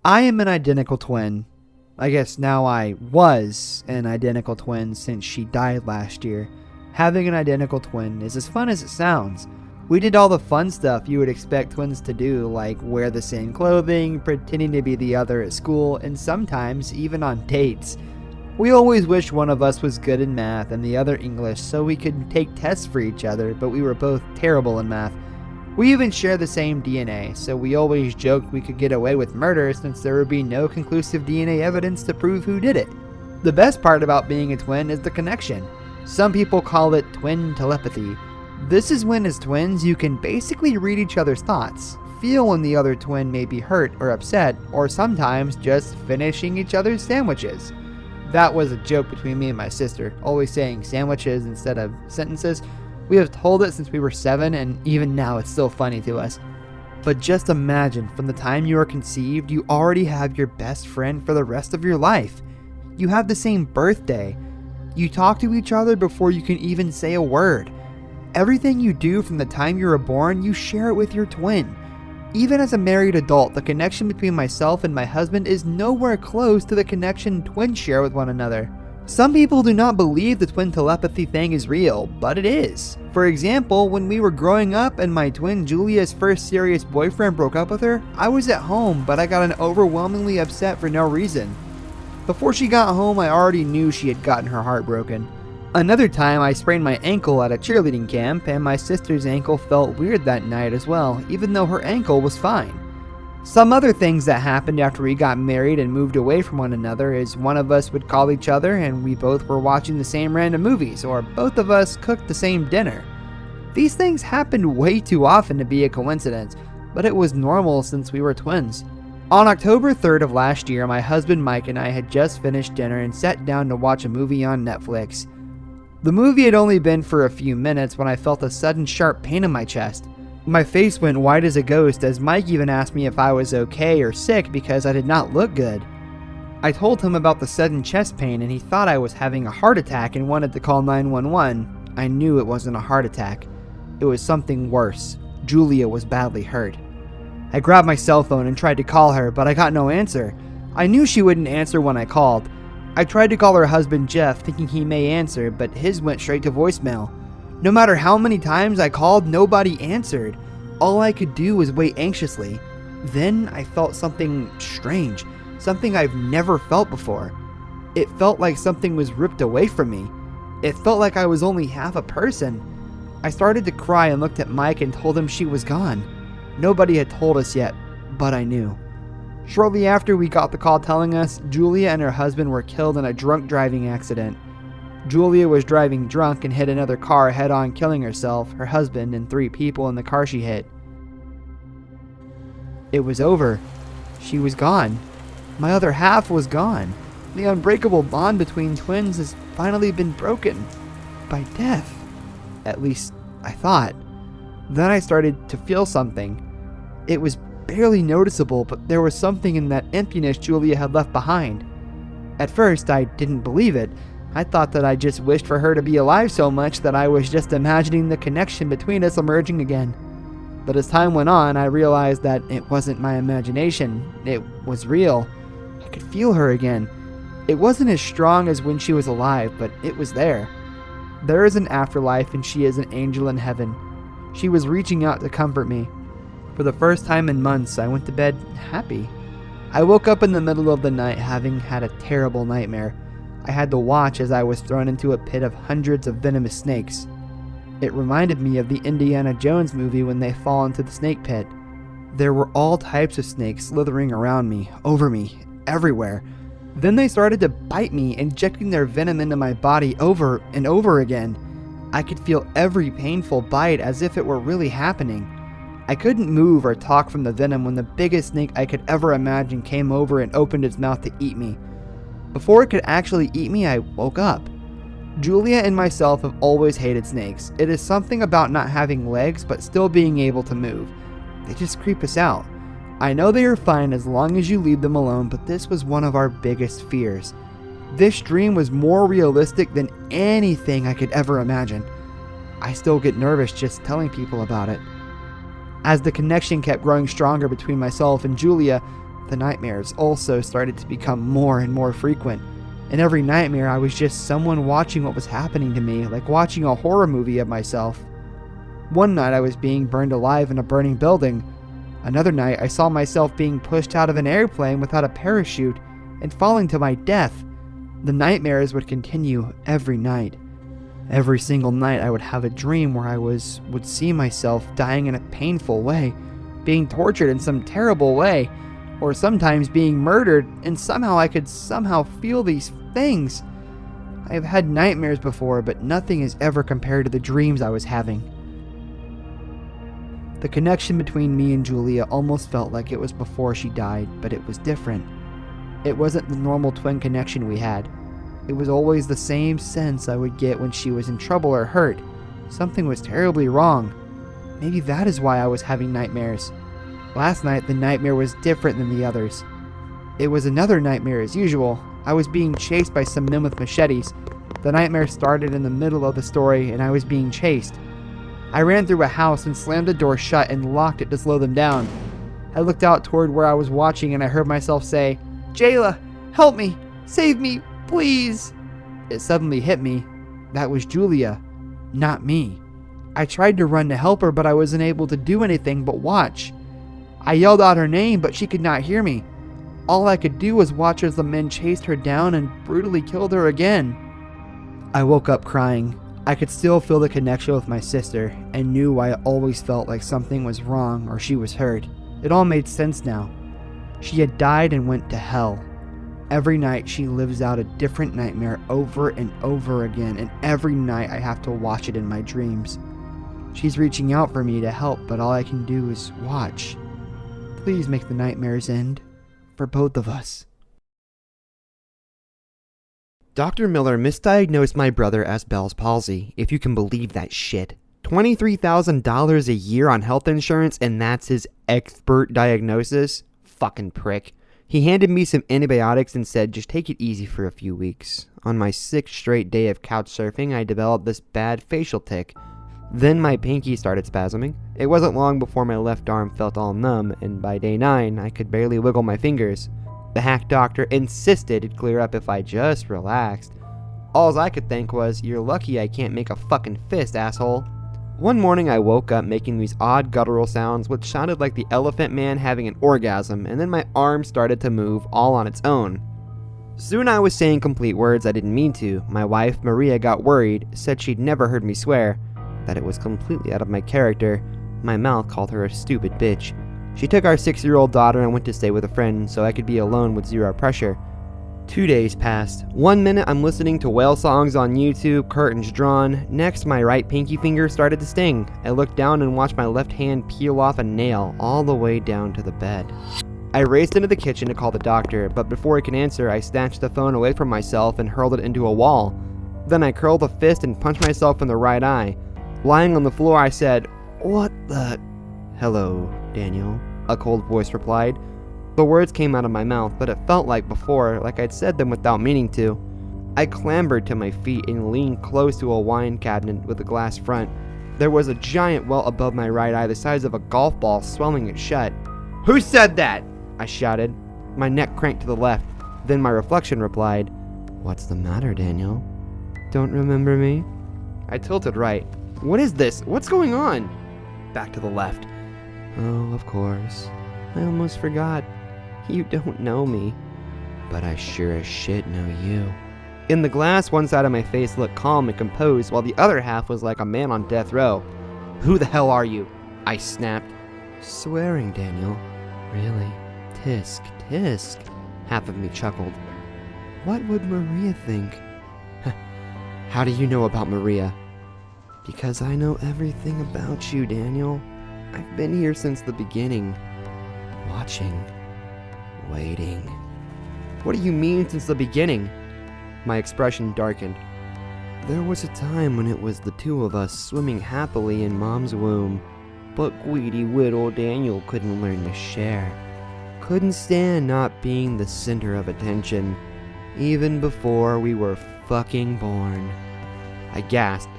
I am an identical twin. I guess now I was an identical twin since she died last year. Having an identical twin is as fun as it sounds. We did all the fun stuff you would expect twins to do, like wear the same clothing, pretending to be the other at school, and sometimes even on dates. We always wished one of us was good in math and the other English so we could take tests for each other, but we were both terrible in math. We even share the same DNA, so we always joked we could get away with murder since there would be no conclusive DNA evidence to prove who did it. The best part about being a twin is the connection. Some people call it twin telepathy. This is when as twins you can basically read each other's thoughts, feel when the other twin may be hurt or upset, or sometimes just finishing each other's sandwiches. That was a joke between me and my sister, always saying sandwiches instead of sentences. We have told it since we were 7, and even now it's still funny to us. But just imagine, from the time you are conceived, you already have your best friend for the rest of your life. You have the same birthday. You talk to each other before you can even say a word. Everything you do from the time you were born, you share it with your twin. Even as a married adult, the connection between myself and my husband is nowhere close to the connection twins share with one another. Some people do not believe the twin telepathy thing is real, but it is. For example, when we were growing up and my twin Julia's first serious boyfriend broke up with her, I was at home, but I got an overwhelmingly upset for no reason. Before she got home, I already knew she had gotten her heart broken. Another time, I sprained my ankle at a cheerleading camp, and my sister's ankle felt weird that night as well, even though her ankle was fine. Some other things that happened after we got married and moved away from one another is one of us would call each other and we both were watching the same random movies, or both of us cooked the same dinner. These things happened way too often to be a coincidence, but it was normal since we were twins. On October 3rd of last year, my husband Mike and I had just finished dinner and sat down to watch a movie on Netflix. The movie had only been for a few minutes when I felt a sudden sharp pain in my chest. My face went white as a ghost as Mike even asked me if I was okay or sick because I did not look good. I told him about the sudden chest pain and he thought I was having a heart attack and wanted to call 911. I knew it wasn't a heart attack. It was something worse. Julia was badly hurt. I grabbed my cell phone and tried to call her, but I got no answer. I knew she wouldn't answer when I called. I tried to call her husband Jeff, thinking he may answer, but his went straight to voicemail. No matter how many times I called, nobody answered. All I could do was wait anxiously. Then I felt something strange, something I've never felt before. It felt like something was ripped away from me. It felt like I was only half a person. I started to cry and looked at Mike and told him she was gone. Nobody had told us yet, but I knew. Shortly after we got the call telling us Julia and her husband were killed in a drunk driving accident. Julia was driving drunk and hit another car head-on, killing herself, her husband, and 3 people in the car she hit. It was over. She was gone. My other half was gone. The unbreakable bond between twins has finally been broken. By death. At least, I thought. Then I started to feel something. It was barely noticeable, but there was something in that emptiness Julia had left behind. At first, I didn't believe it. I thought that I just wished for her to be alive so much that I was just imagining the connection between us emerging again. But as time went on, I realized that it wasn't my imagination. It was real. I could feel her again. It wasn't as strong as when she was alive, but it was there. There is an afterlife and she is an angel in heaven. She was reaching out to comfort me. For the first time in months, I went to bed happy. I woke up in the middle of the night having had a terrible nightmare. I had to watch as I was thrown into a pit of hundreds of venomous snakes. It reminded me of the Indiana Jones movie when they fall into the snake pit. There were all types of snakes slithering around me, over me, everywhere. Then they started to bite me, injecting their venom into my body over and over again. I could feel every painful bite as if it were really happening. I couldn't move or talk from the venom when the biggest snake I could ever imagine came over and opened its mouth to eat me. Before it could actually eat me, I woke up. Julia and myself have always hated snakes. It is something about not having legs but still being able to move. They just creep us out. I know they are fine as long as you leave them alone, but this was one of our biggest fears. This dream was more realistic than anything I could ever imagine. I still get nervous just telling people about it. As the connection kept growing stronger between myself and Julia, The nightmares also started to become more and more frequent. In every nightmare, I was just someone watching what was happening to me, like watching a horror movie of myself. One night I was being burned alive in a burning building. Another night I saw myself being pushed out of an airplane without a parachute and falling to my death. The nightmares would continue every night. Every single night I would have a dream where I would see myself dying in a painful way, being tortured in some terrible way, or sometimes being murdered, and somehow I could feel these things. I have had nightmares before, but nothing is ever compared to the dreams I was having. The connection between me and Julia almost felt like it was before she died, but it was different. It wasn't the normal twin connection we had. It was always the same sense I would get when she was in trouble or hurt. Something was terribly wrong. Maybe that is why I was having nightmares. Last night, the nightmare was different than the others. It was another nightmare as usual. I was being chased by some men with machetes. The nightmare started in the middle of the story, and I was being chased. I ran through a house and slammed the door shut and locked it to slow them down. I looked out toward where I was watching, and I heard myself say, "Jayla, help me! Save me, please!" It suddenly hit me. That was Julia, not me. I tried to run to help her, but I wasn't able to do anything but watch. I yelled out her name, but she could not hear me. All I could do was watch as the men chased her down and brutally killed her again. I woke up crying. I could still feel the connection with my sister and knew I always felt like something was wrong or she was hurt. It all made sense now. She had died and went to hell. Every night she lives out a different nightmare over and over again, and every night I have to watch it in my dreams. She's reaching out for me to help, but all I can do is watch. Please make the nightmares end for both of us. Dr. Miller misdiagnosed my brother as Bell's palsy, if you can believe that shit. $23,000 a year on health insurance, and that's his expert diagnosis? Fucking prick. He handed me some antibiotics and said just take it easy for a few weeks. On my 6th straight day of couch surfing, I developed this bad facial tic. Then my pinky started spasming. It wasn't long before my left arm felt all numb, and by day 9, I could barely wiggle my fingers. The hack doctor insisted it'd clear up if I just relaxed. Alls I could think was, "You're lucky I can't make a fucking fist, asshole." One morning I woke up making these odd guttural sounds which sounded like the elephant man having an orgasm, and then my arm started to move all on its own. Soon I was saying complete words I didn't mean to. My wife, Maria, got worried, said she'd never heard me swear, that it was completely out of my character. My mouth called her a stupid bitch. She took our 6-year-old daughter and went to stay with a friend so I could be alone with zero pressure. 2 days passed. 1 minute I'm listening to whale songs on YouTube, curtains drawn. Next, my right pinky finger started to sting. I looked down and watched my left hand peel off a nail all the way down to the bed. I raced into the kitchen to call the doctor, but before I could answer, I snatched the phone away from myself and hurled it into a wall. Then I curled a fist and punched myself in the right eye. Lying on the floor, I said, "What the—" "Hello, Daniel," a cold voice replied. The words came out of my mouth, but it felt like before, like I'd said them without meaning to. I clambered to my feet and leaned close to a wine cabinet with a glass front. There was a giant welt above my right eye the size of a golf ball, swelling it shut. "Who said that?" I shouted. My neck cranked to the left. Then my reflection replied, "What's the matter, Daniel? Don't remember me?" I tilted right. "What is this? What's going on?" Back to the left. "Oh, of course. I almost forgot. You don't know me, but I sure as shit know you." In the glass, one side of my face looked calm and composed, while the other half was like a man on death row. "Who the hell are you?" I snapped. "Swearing, Daniel. Really? Tisk, tisk." Half of me chuckled. "What would Maria think?" "How do you know about Maria?" "Because I know everything about you, Daniel. I've been here since the beginning. Watching. Waiting." "What do you mean, since the beginning?" My expression darkened. "There was a time when it was the two of us swimming happily in Mom's womb, but greedy little Daniel couldn't learn to share. Couldn't stand not being the center of attention, even before we were fucking born." I gasped.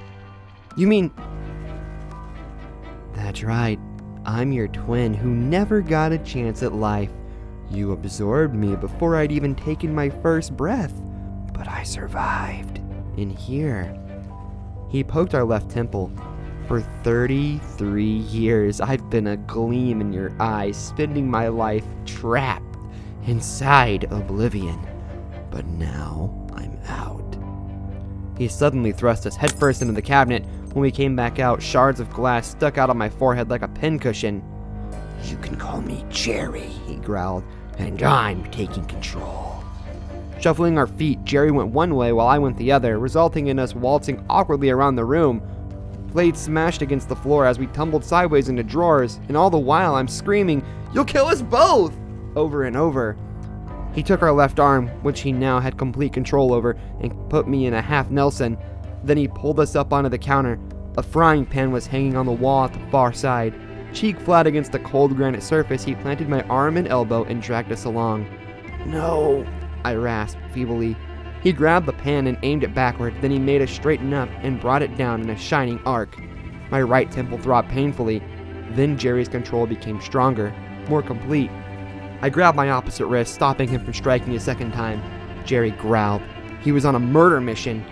"You mean—" "That's right. I'm your twin who never got a chance at life. You absorbed me before I'd even taken my first breath, but I survived. In here. He poked our left temple. For 33 years, I've been a gleam in your eyes, spending my life trapped inside oblivion. But now I'm out. He suddenly thrust us headfirst into the cabinet. When we came back out, shards of glass stuck out on my forehead like a pincushion. You can call me Jerry, he growled, and I'm taking control. Shuffling our feet, Jerry went one way while I went the other, resulting in us waltzing awkwardly around the room. Plates smashed against the floor as we tumbled sideways into drawers, and all the while I'm screaming, "You'll kill us both!" over and over. He took our left arm, which he now had complete control over, and put me in a half Nelson. Then he pulled us up onto the counter. A frying pan was hanging on the wall at the far side. Cheek flat against the cold granite surface, he planted my arm and elbow and dragged us along. "No," I rasped feebly. He grabbed the pan and aimed it backward, then he made us straighten up and brought it down in a shining arc. My right temple throbbed painfully. Then Jerry's control became stronger, more complete. I grabbed my opposite wrist, stopping him from striking a second time. Jerry growled. He was on a murder mission.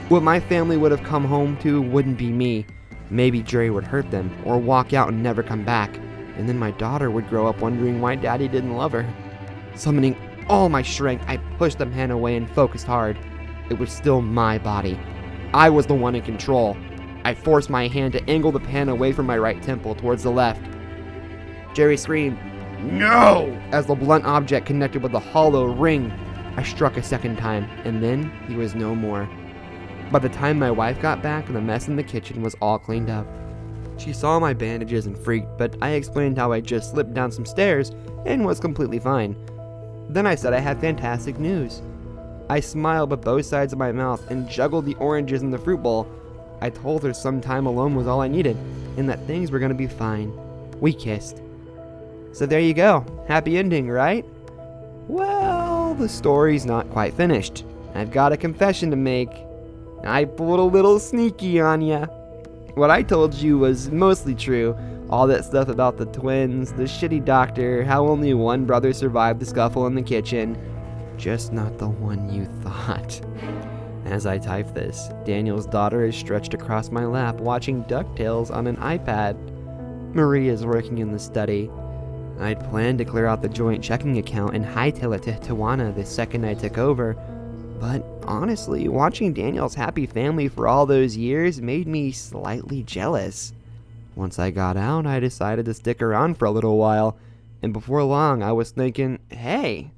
What my family would have come home to wouldn't be me. Maybe Jerry would hurt them, or walk out and never come back, and then my daughter would grow up wondering why Daddy didn't love her. Summoning all my strength, I pushed the pan away and focused hard. It was still my body. I was the one in control. I forced my hand to angle the pan away from my right temple towards the left. Jerry screamed, "No!" as the blunt object connected with a hollow ring. I struck a second time, and then he was no more. By the time my wife got back, the mess in the kitchen was all cleaned up. She saw my bandages and freaked, but I explained how I just slipped down some stairs and was completely fine. Then I said I had fantastic news. I smiled with both sides of my mouth and juggled the oranges in the fruit bowl. I told her some time alone was all I needed, and that things were going to be fine. We kissed. So there you go. Happy ending, right? Well, the story's not quite finished. I've got a confession to make. I pulled a little sneaky on ya. What I told you was mostly true. All that stuff about the twins, the shitty doctor, how only one brother survived the scuffle in the kitchen. Just not the one you thought. As I type this, Daniel's daughter is stretched across my lap watching DuckTales on an iPad. Marie is working in the study. I'd planned to clear out the joint checking account and hightail it to Tawana the second I took over. But honestly, watching Daniel's happy family for all those years made me slightly jealous. Once I got out, I decided to stick around for a little while, and before long I was thinking, hey,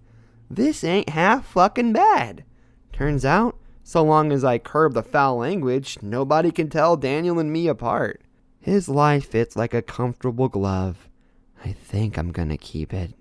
this ain't half fucking bad. Turns out, so long as I curb the foul language, nobody can tell Daniel and me apart. His life fits like a comfortable glove. I think I'm gonna keep it.